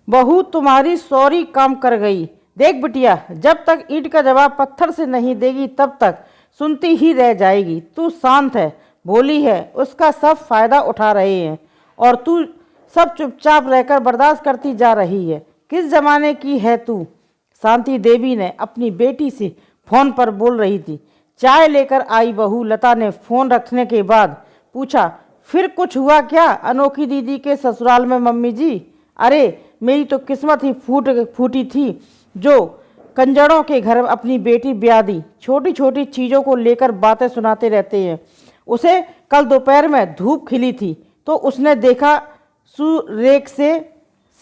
बहू तुम्हारी सॉरी काम कर गई। देख बिटिया, जब तक ईंट का जवाब पत्थर से नहीं देगी तब तक सुनती ही रह जाएगी। तू शांत है, भोली है, उसका सब फायदा उठा रहे हैं और तू सब चुपचाप रहकर बर्दाश्त करती जा रही है। किस जमाने की है तू? शांति देवी ने अपनी बेटी से फोन पर बोल रही थी। चाय लेकर आई बहू लता ने फोन रखने के बाद पूछा, फिर कुछ हुआ क्या अनोखी दीदी के ससुराल में मम्मी जी? अरे मेरी तो किस्मत ही फूटी थी जो कंजरों के घर अपनी बेटी ब्याह दी। छोटी छोटी चीज़ों को लेकर बातें सुनाते रहते हैं। उसे कल दोपहर में धूप खिली थी तो उसने देखा सुरेख से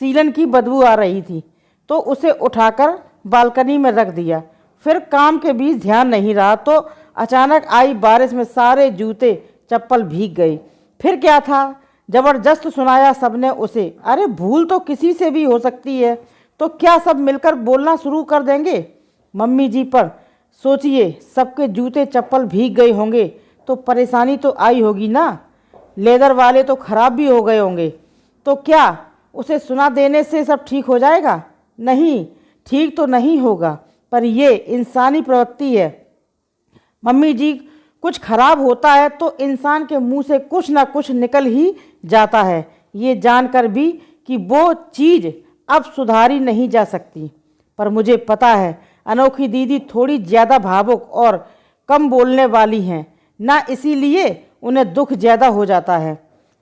सीलन की बदबू आ रही थी तो उसे उठाकर बालकनी में रख दिया। फिर काम के बीच ध्यान नहीं रहा तो अचानक आई बारिश में सारे जूते चप्पल भीग गए। फिर क्या था, जबरदस्त सुनाया सबने उसे। अरे भूल तो किसी से भी हो सकती है, तो क्या सब मिलकर बोलना शुरू कर देंगे? मम्मी जी पर सोचिए, सबके जूते चप्पल भीग गए होंगे तो परेशानी तो आई होगी ना। लेदर वाले तो ख़राब भी हो गए होंगे, तो क्या उसे सुना देने से सब ठीक हो जाएगा? नहीं, ठीक तो नहीं होगा, पर ये इंसानी प्रवृत्ति है मम्मी जी। कुछ खराब होता है तो इंसान के मुंह से कुछ ना कुछ निकल ही जाता है, ये जानकर भी कि वो चीज़ अब सुधारी नहीं जा सकती। पर मुझे पता है अनोखी दीदी थोड़ी ज़्यादा भावुक और कम बोलने वाली हैं ना, इसीलिए उन्हें दुख ज़्यादा हो जाता है।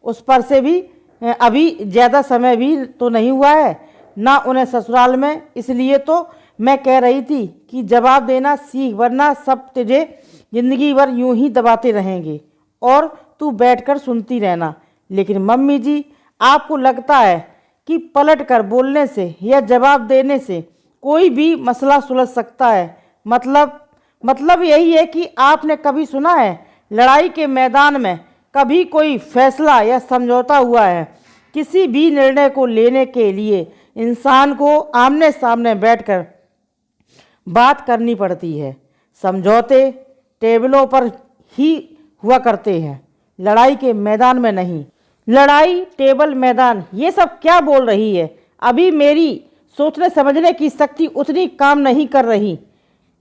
उस पर से भी अभी ज़्यादा समय भी तो नहीं हुआ है ना उन्हें ससुराल में, इसलिए तो मैं कह रही थी कि जवाब देना सीख, वरना सब तुझे ज़िंदगी भर यूं ही दबाते रहेंगे और तू बैठकर सुनती रहना। लेकिन मम्मी जी, आपको लगता है कि पलट कर बोलने से या जवाब देने से कोई भी मसला सुलझ सकता है? मतलब यही है कि आपने कभी सुना है लड़ाई के मैदान में कभी कोई फैसला या समझौता हुआ है? किसी भी निर्णय को लेने के लिए इंसान को आमने सामने बैठकर बात करनी पड़ती है। समझौते टेबलों पर ही हुआ करते हैं, लड़ाई के मैदान में नहीं। लड़ाई टेबल मैदान, ये सब क्या बोल रही है? अभी मेरी सोचने समझने की शक्ति उतनी काम नहीं कर रही।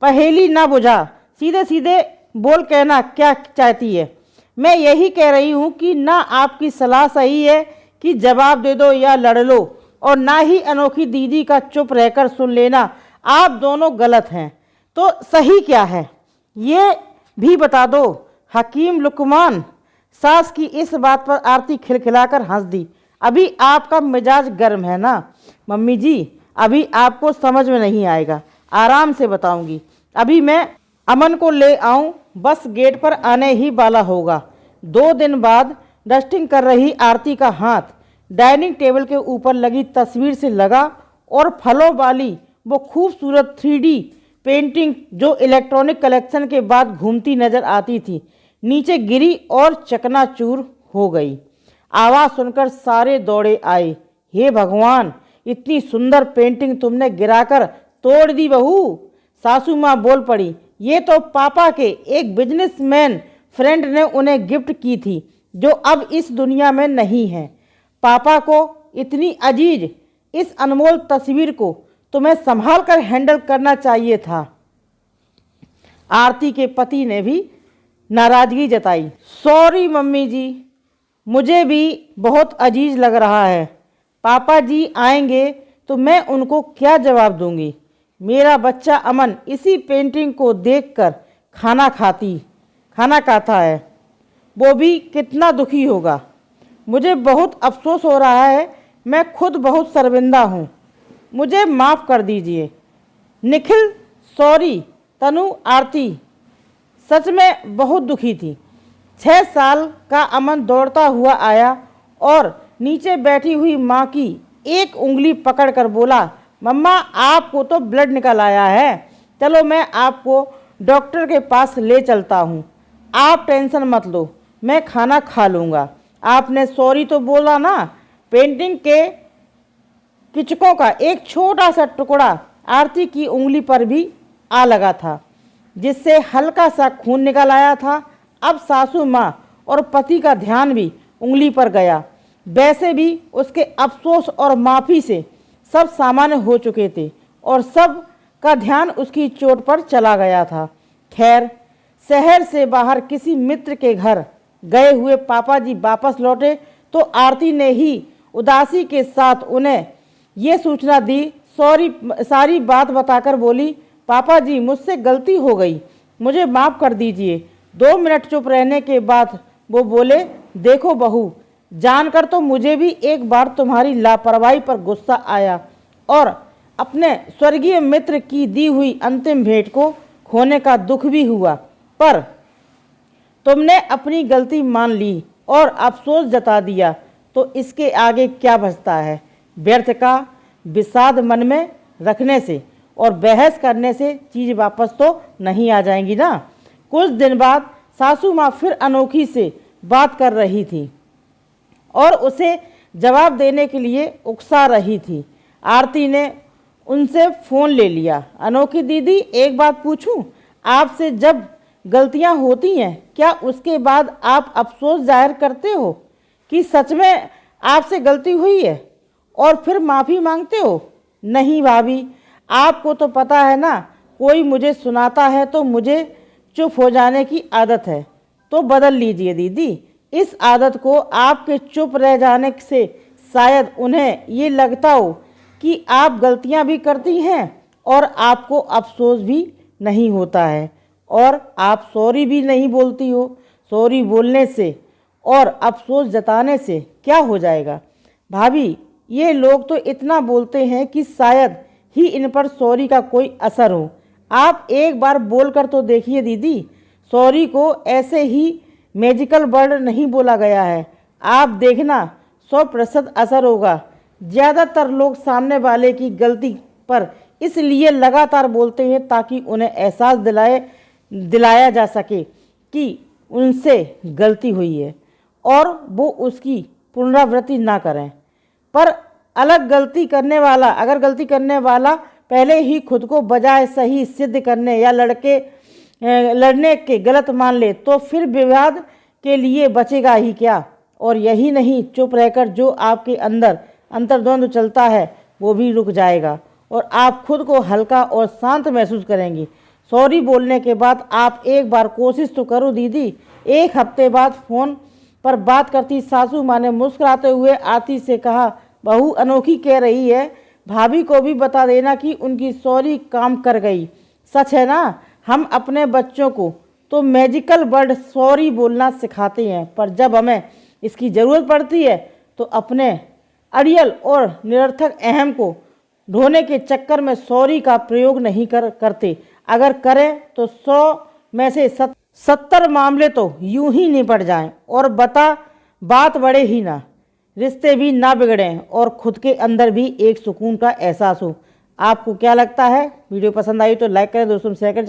पहेली ना बुझा, सीधे सीधे बोल कहना क्या चाहती है? मैं यही कह रही हूँ कि ना आपकी सलाह सही है कि जवाब दे दो या लड़ लो, और ना ही अनोखी दीदी का चुप रहकर सुन लेना। आप दोनों गलत हैं, तो सही क्या है ये भी बता दो। हकीम लुकमान सास की इस बात पर आरती खिलखिलाकर हंस दी। अभी आपका मिजाज गर्म है ना मम्मी जी, अभी आपको समझ में नहीं आएगा, आराम से बताऊंगी। अभी मैं अमन को ले आऊं, बस गेट पर आने ही वाला होगा। 2 दिन बाद डस्टिंग कर रही आरती का हाथ डाइनिंग टेबल के ऊपर लगी तस्वीर से लगा और फलों वाली वो खूबसूरत 3D पेंटिंग जो इलेक्ट्रॉनिक कलेक्शन के बाद घूमती नजर आती थी नीचे गिरी और चकनाचूर हो गई। आवाज़ सुनकर सारे दौड़े आए। हे भगवान, इतनी सुंदर पेंटिंग तुमने गिराकर तोड़ दी बहू। सासू माँ बोल पड़ी। ये तो पापा के एक बिजनेसमैन फ्रेंड ने उन्हें गिफ्ट की थी जो अब इस दुनिया में नहीं है। पापा को इतनी अजीज इस अनमोल तस्वीर को तुम्हें संभाल कर हैंडल करना चाहिए था। आरती के पति ने भी नाराजगी जताई। सॉरी मम्मी जी, मुझे भी बहुत अजीज लग रहा है। पापा जी आएंगे तो मैं उनको क्या जवाब दूंगी? मेरा बच्चा अमन इसी पेंटिंग को देखकर खाना खाता है, वो भी कितना दुखी होगा। मुझे बहुत अफसोस हो रहा है, मैं खुद बहुत शर्मिंदा हूँ, मुझे माफ़ कर दीजिए। निखिल सॉरी। तनु आरती सच में बहुत दुखी थी। 6 साल का अमन दौड़ता हुआ आया और नीचे बैठी हुई माँ की एक उंगली पकड़कर बोला, मम्मा आपको तो ब्लड निकल आया है, चलो मैं आपको डॉक्टर के पास ले चलता हूँ। आप टेंशन मत लो, मैं खाना खा लूँगा। आपने सॉरी तो बोला ना। पेंटिंग के किचकों का एक छोटा सा टुकड़ा आरती की उंगली पर भी आ लगा था, जिससे हल्का सा खून निकल आया था। अब सासू माँ और पति का ध्यान भी उंगली पर गया। वैसे भी उसके अफसोस और माफ़ी से सब सामान्य हो चुके थे और सब का ध्यान उसकी चोट पर चला गया था। खैर, शहर से बाहर किसी मित्र के घर गए हुए पापा जी वापस लौटे तो आरती ने ही उदासी के साथ उन्हें ये सूचना दी। सारी बात बताकर बोली, पापा जी मुझसे गलती हो गई, मुझे माफ़ कर दीजिए। 2 मिनट चुप रहने के बाद वो बोले, देखो बहू, जानकर तो मुझे भी एक बार तुम्हारी लापरवाही पर गुस्सा आया और अपने स्वर्गीय मित्र की दी हुई अंतिम भेंट को खोने का दुख भी हुआ, पर तुमने अपनी गलती मान ली और अफसोस जता दिया तो इसके आगे क्या बचता है। व्यर्थ का विषाद मन में रखने से और बहस करने से चीज़ वापस तो नहीं आ जाएंगी ना। कुछ दिन बाद सासू माँ फिर अनोखी से बात कर रही थी और उसे जवाब देने के लिए उकसा रही थी। आरती ने उनसे फ़ोन ले लिया। अनोखी दीदी, एक बात पूछूं आपसे, जब गलतियां होती हैं क्या उसके बाद आप अफसोस जाहिर करते हो कि सच में आपसे गलती हुई है और फिर माफ़ी मांगते हो? नहीं भाभी, आपको तो पता है ना, कोई मुझे सुनाता है तो मुझे चुप हो जाने की आदत है, तो बदल लीजिए दीदी इस आदत को। आपके चुप रह जाने से शायद उन्हें ये लगता हो कि आप गलतियां भी करती हैं और आपको अफसोस भी नहीं होता है और आप सॉरी भी नहीं बोलती हो। सॉरी बोलने से और अफसोस जताने से क्या हो जाएगा भाभी? ये लोग तो इतना बोलते हैं कि शायद ही इन पर सॉरी का कोई असर हो। आप एक बार बोलकर तो देखिए दीदी। सॉरी को ऐसे ही मैजिकल वर्ड नहीं बोला गया है। आप देखना 100% असर होगा। ज़्यादातर लोग सामने वाले की गलती पर इसलिए लगातार बोलते हैं ताकि उन्हें एहसास दिलाया जा सके कि उनसे गलती हुई है और वो उसकी पुनरावृत्ति ना करें। पर अगर गलती करने वाला पहले ही खुद को बजाय सही सिद्ध करने या लड़ने के गलत मान ले तो फिर विवाद के लिए बचेगा ही क्या। और यही नहीं, चुप रहकर जो आपके अंदर अंतर्द्वंद चलता है वो भी रुक जाएगा और आप खुद को हल्का और शांत महसूस करेंगी। सॉरी बोलने के बाद आप एक बार कोशिश तो करो दीदी। 1 हफ्ते बाद फ़ोन पर बात करती सासू माँ ने मुस्कुराते हुए आरती से कहा, बहू अनोखी कह रही है भाभी को भी बता देना कि उनकी सॉरी काम कर गई। सच है ना, हम अपने बच्चों को तो मैजिकल वर्ड सॉरी बोलना सिखाते हैं, पर जब हमें इसकी ज़रूरत पड़ती है तो अपने अड़ियल और निरर्थक अहम को ढोने के चक्कर में सॉरी का प्रयोग नहीं करते। अगर करें तो 100 में से 70 मामले तो यूं ही निपट जाएं और बात बढ़े ही ना, रिश्ते भी ना बिगड़ें और खुद के अंदर भी एक सुकून का एहसास हो। आपको क्या लगता है? वीडियो पसंद आई तो लाइक करें, दोस्तों में शेयर करें।